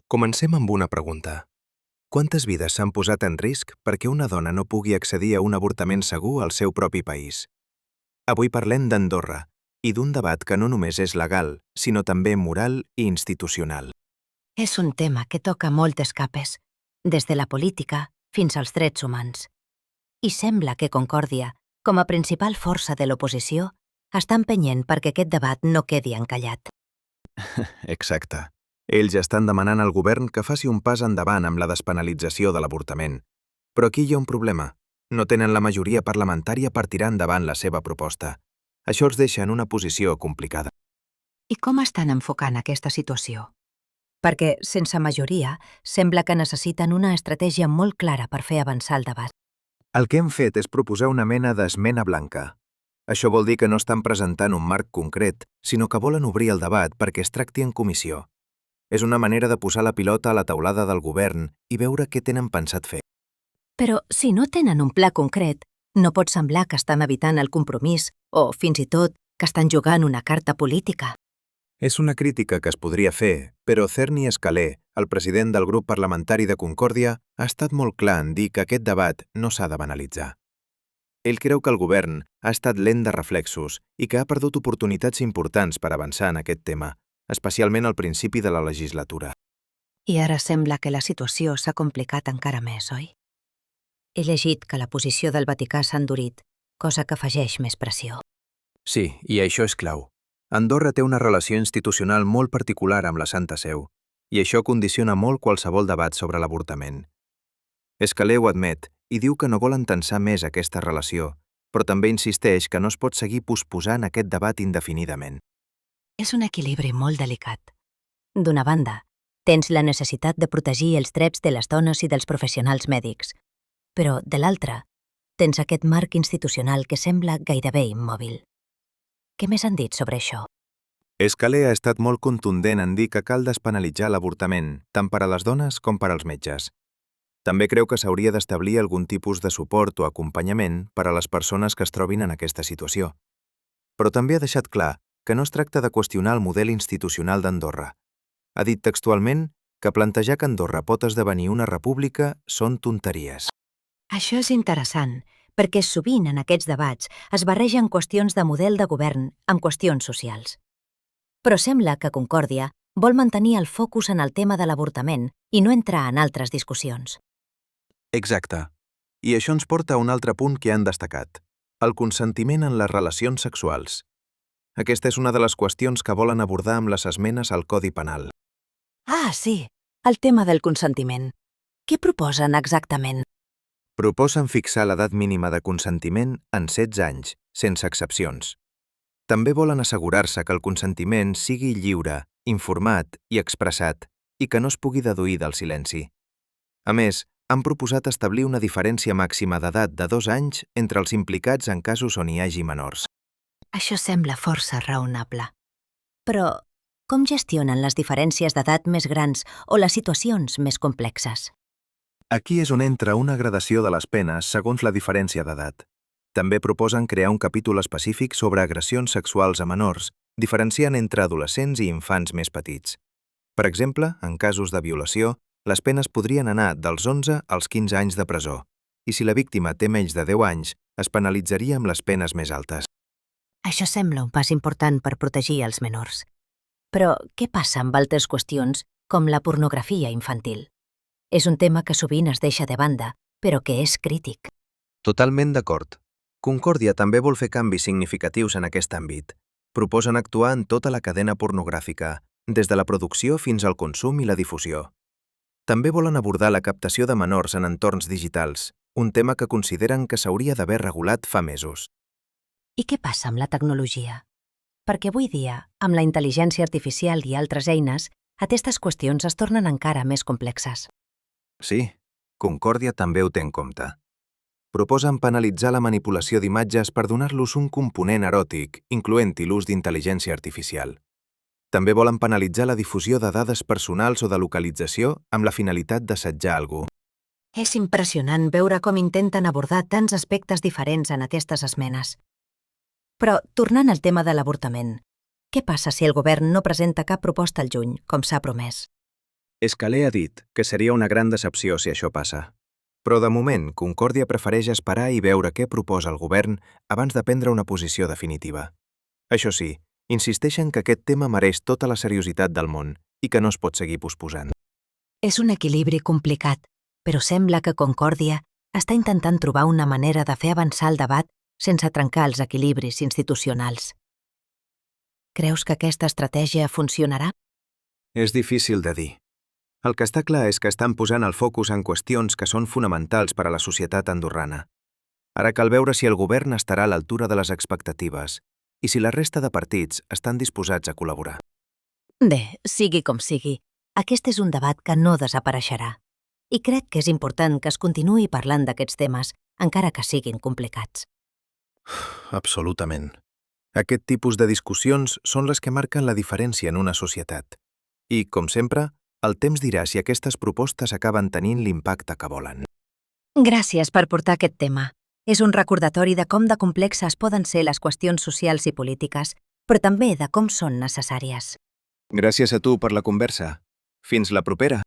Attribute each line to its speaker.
Speaker 1: Comencem amb una pregunta. Quantes vides s'han posat en risc perquè una dona no pugui accedir a un avortament segur al seu propi país? Avui parlem d'Andorra i d'un debat que no només és legal, sinó també moral i institucional.
Speaker 2: És un tema que toca moltes capes, des de la política fins als drets humans. I sembla que Concòrdia, com a principal força de l'oposició, està empenyent perquè aquest debat no quedi encallat.
Speaker 1: Exacte. Ells estan demanant al govern que faci un pas endavant amb la despenalització de l'avortament. Però aquí hi ha un problema. No tenen la majoria parlamentària per tirar endavant la seva proposta. Això els deixa en una posició complicada.
Speaker 2: I com estan enfocant aquesta situació? Perquè, sense majoria, sembla que necessiten una estratègia molt clara per fer avançar el debat.
Speaker 1: El que hem fet és proposar una mena d'esmena blanca. Això vol dir que no estan presentant un marc concret, sinó que volen obrir el debat perquè es tracti en comissió. És una manera de posar la pilota a la teulada del govern i veure què tenen pensat fer.
Speaker 2: Però, si no tenen un pla concret, no pot semblar que estan evitant el compromís o, fins i tot, que estan jugant una carta política.
Speaker 1: És una crítica que es podria fer, però Cerny Escalé, el president del grup parlamentari de Concòrdia, ha estat molt clar en dir que aquest debat no s'ha de banalitzar. Ell creu que el govern ha estat lent de reflexos i que ha perdut oportunitats importants per avançar en aquest tema, especialment al principi de la legislatura.
Speaker 2: I ara sembla que la situació s'ha complicat encara més, oi? He llegit que la posició del Vaticà s'ha endurit, cosa que afegeix més pressió.
Speaker 1: Sí, i això és clau. Andorra té una relació institucional molt particular amb la Santa Seu, i això condiciona molt qualsevol debat sobre l'avortament. Escalé ho admet i diu que no volen tensar més aquesta relació, però també insisteix que no es pot seguir posposant aquest debat indefinidament.
Speaker 2: És un equilibri molt delicat. D'una banda, tens la necessitat de protegir els drets de les dones i dels professionals mèdics, però, de l'altra, tens aquest marc institucional que sembla gairebé immòbil. Què més han dit sobre això?
Speaker 1: Escalé ha estat molt contundent en dir que cal despenalitzar l'avortament, tant per a les dones com per als metges. També creu que s'hauria d'establir algun tipus de suport o acompanyament per a les persones que es trobin en aquesta situació. Però també ha deixat clar que no es tracta de qüestionar el model institucional d'Andorra. Ha dit textualment que plantejar que Andorra pot esdevenir una república són tonteries.
Speaker 2: Això és interessant, perquè sovint en aquests debats es barregen qüestions de model de govern amb qüestions socials. Però sembla que Concòrdia vol mantenir el focus en el tema de l'avortament i no entrar en altres discussions.
Speaker 1: Exacte. I això ens porta a un altre punt que han destacat, el consentiment en les relacions sexuals. Aquesta és una de les qüestions que volen abordar amb les esmenes al Codi Penal.
Speaker 2: Ah, sí, el tema del consentiment. Què proposen exactament?
Speaker 1: Proposen fixar l'edat mínima de consentiment en 16 anys, sense excepcions. També volen assegurar-se que el consentiment sigui lliure, informat i expressat i que no es pugui deduir del silenci. A més, han proposat establir una diferència màxima d'edat de 2 anys entre els implicats en casos on hi hagi menors.
Speaker 2: Això sembla força raonable. Però, com gestionen les diferències d'edat més grans o les situacions més complexes?
Speaker 1: Aquí és on entra una gradació de les penes segons la diferència d'edat. També proposen crear un capítol específic sobre agressions sexuals a menors, diferenciant entre adolescents i infants més petits. Per exemple, en casos de violació, les penes podrien anar dels 11 als 15 anys de presó, i si la víctima té menys de 10 anys, es penalitzaria amb les penes més altes.
Speaker 2: Això sembla un pas important per protegir els menors. Però què passa amb altres qüestions, com la pornografia infantil? És un tema que sovint es deixa de banda, però que és crític.
Speaker 1: Totalment d'acord. Concòrdia també vol fer canvis significatius en aquest àmbit. Proposen actuar en tota la cadena pornogràfica, des de la producció fins al consum i la difusió. També volen abordar la captació de menors en entorns digitals, un tema que consideren que s'hauria d'haver regulat fa mesos.
Speaker 2: I què passa amb la tecnologia? Perquè avui dia, amb la intel·ligència artificial i altres eines, aquestes qüestions es tornen encara més complexes.
Speaker 1: Sí, Concòrdia també ho té en compte. Proposen penalitzar la manipulació d'imatges per donar-los un component eròtic, incloent-hi l'ús d'intel·ligència artificial. També volen penalitzar la difusió de dades personals o de localització amb la finalitat d'assetjar algú.
Speaker 2: És impressionant veure com intenten abordar tants aspectes diferents en aquestes esmenes. Però, tornant al tema de l'avortament, què passa si el govern no presenta cap proposta al juny, com s'ha promès?
Speaker 3: Escalé ha dit que seria una gran decepció si això passa.
Speaker 1: Però de moment, Concòrdia prefereix esperar i veure què proposa el govern abans de prendre una posició definitiva. Això sí, insisteixen que aquest tema mereix tota la seriositat del món i que no es pot seguir posposant.
Speaker 2: És un equilibri complicat, però sembla que Concòrdia està intentant trobar una manera de fer avançar el debat sense trencar els equilibris institucionals. Creus que aquesta estratègia funcionarà?
Speaker 1: És difícil de dir. El que està clar és que estan posant el focus en qüestions que són fonamentals per a la societat andorrana. Ara cal veure si el govern estarà a l'altura de les expectatives i si la resta de partits estan disposats a col·laborar.
Speaker 2: Bé, sigui com sigui, aquest és un debat que no desapareixerà. I crec que és important que es continuï parlant d'aquests temes, encara que siguin complicats.
Speaker 1: Absolutament. Aquest tipus de discussions són les que marquen la diferència en una societat. I, com sempre, el temps dirà si aquestes propostes acaben tenint l'impacte que volen.
Speaker 2: Gràcies per portar aquest tema. És un recordatori de com de complexes poden ser les qüestions socials i polítiques, però també de com són necessàries.
Speaker 1: Gràcies a tu per la conversa. Fins la propera.